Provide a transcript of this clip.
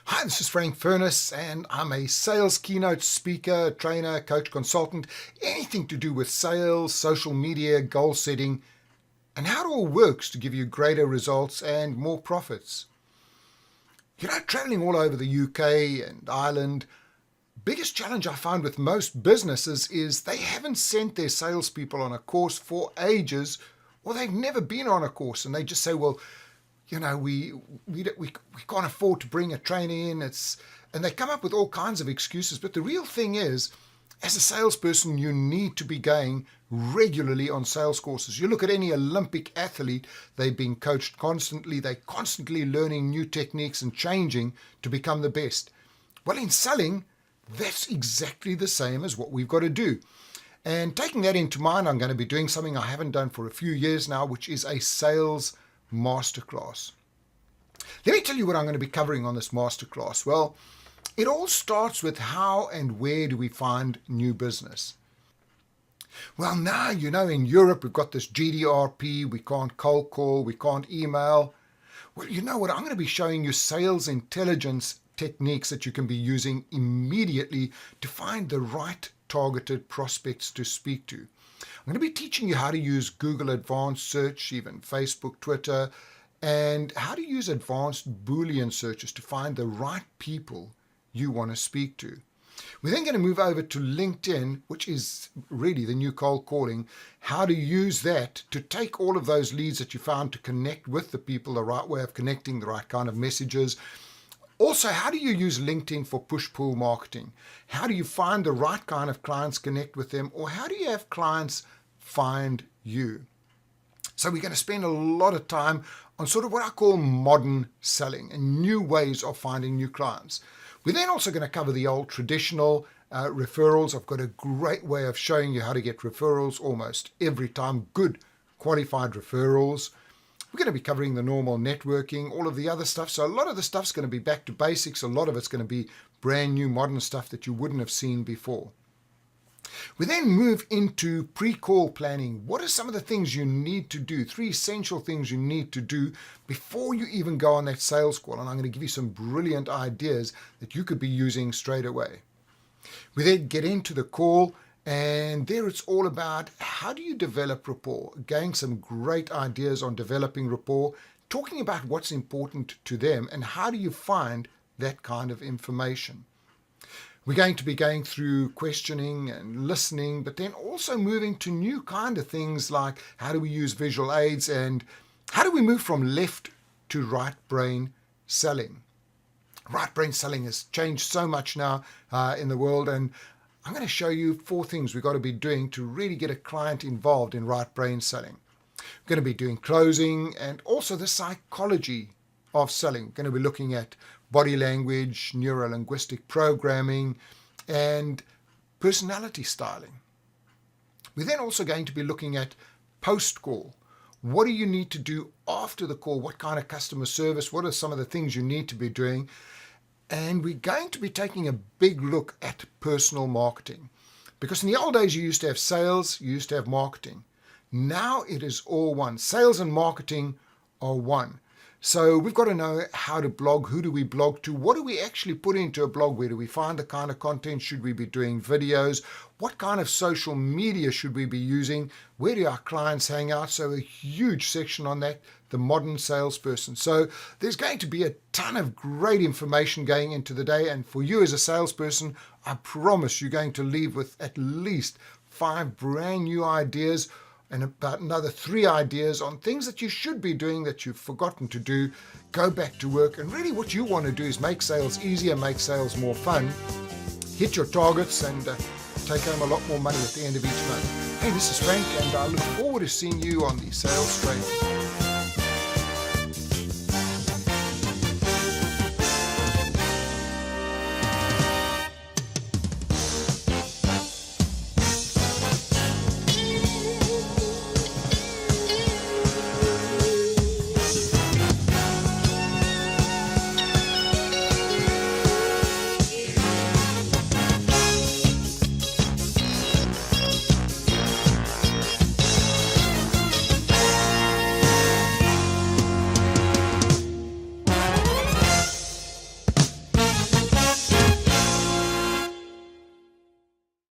Hi, this is Frank Furness, and I'm a sales keynote speaker, trainer, coach, consultant, anything to do with sales, social media, goal setting, and how it all works to give you greater results and more profits. Traveling all over the UK and Ireland, biggest challenge I find with most businesses is they haven't sent their salespeople on a course for ages, or they've never been on a course, and they just say, well, we can't afford to bring a trainer in. And they come up with all kinds of excuses. But the real thing is, as a salesperson, you need to be going regularly on sales courses. You look at any Olympic athlete, they've been coached constantly. They're constantly learning new techniques and changing to become the best. Well, in selling, that's exactly the same as what we've got to do. And taking that into mind, I'm going to be doing something I haven't done for a few years now, which is a Sales Masterclass. Let me tell you what I'm going to be covering on this masterclass. Well, it all starts with how and where do we find new business. Well, now, in Europe, we've got this GDPR, we can't cold call, we can't email. Well, you know what? I'm going to be showing you sales intelligence techniques that you can be using immediately to find the right targeted prospects to speak to. I'm going to be teaching you how to use Google Advanced Search, even Facebook, Twitter, and how to use advanced Boolean searches to find the right people you want to speak to. We're then going to move over to LinkedIn, which is really the new cold calling, how to use that to take all of those leads that you found to connect with the people, the right way of connecting, the right kind of messages. Also, how do you use LinkedIn for push-pull marketing? How do you find the right kind of clients, connect with them, or how do you have clients find you? So we're going to spend a lot of time on sort of what I call modern selling and new ways of finding new clients. We're then also going to cover the old traditional referrals. I've got a great way of showing you how to get referrals almost every time, good qualified referrals. We're going to be covering the normal networking, all of the other stuff. So a lot of the stuff's going to be back to basics. A lot of it's going to be brand new modern stuff that you wouldn't have seen before. We then move into pre-call planning. What are some of the things you need to do? 3 essential things you need to do before you even go on that sales call. And I'm going to give you some brilliant ideas that you could be using straight away. We then get into the call. And there it's all about how do you develop rapport. Again, some great ideas on developing rapport, talking about what's important to them and how do you find that kind of information. We're going to be going through questioning and listening, but then also moving to new kind of things like how do we use visual aids and how do we move from left to right brain selling. Right brain selling has changed so much now in the world, and I'm going to show you 4 things we've got to be doing to really get a client involved in right brain selling. We're going to be doing closing and also the psychology of selling. We're going to be looking at body language, neuro-linguistic programming, and personality styling. We're then also going to be looking at post-call. What do you need to do after the call? What kind of customer service? What are some of the things you need to be doing? And we're going to be taking a big look at personal marketing. Because in the old days, you used to have sales, you used to have marketing. Now it is all one. Sales and marketing are one. So we've got to know how to blog. Who do we blog to? What do we actually put into a blog? Where do we find the kind of content? Should we be doing videos? What kind of social media should we be using? Where do our clients hang out? So a huge section on that, the modern salesperson. So there's going to be a ton of great information going into the day. And for you as a salesperson, I promise you're going to leave with at least 5 brand new ideas and about another 3 ideas on things that you should be doing that you've forgotten to do. Go back to work. And really what you want to do is make sales easier, make sales more fun, hit your targets, and take home a lot more money at the end of each month. Hey, this is Frank, and I look forward to seeing you on the Sales Train.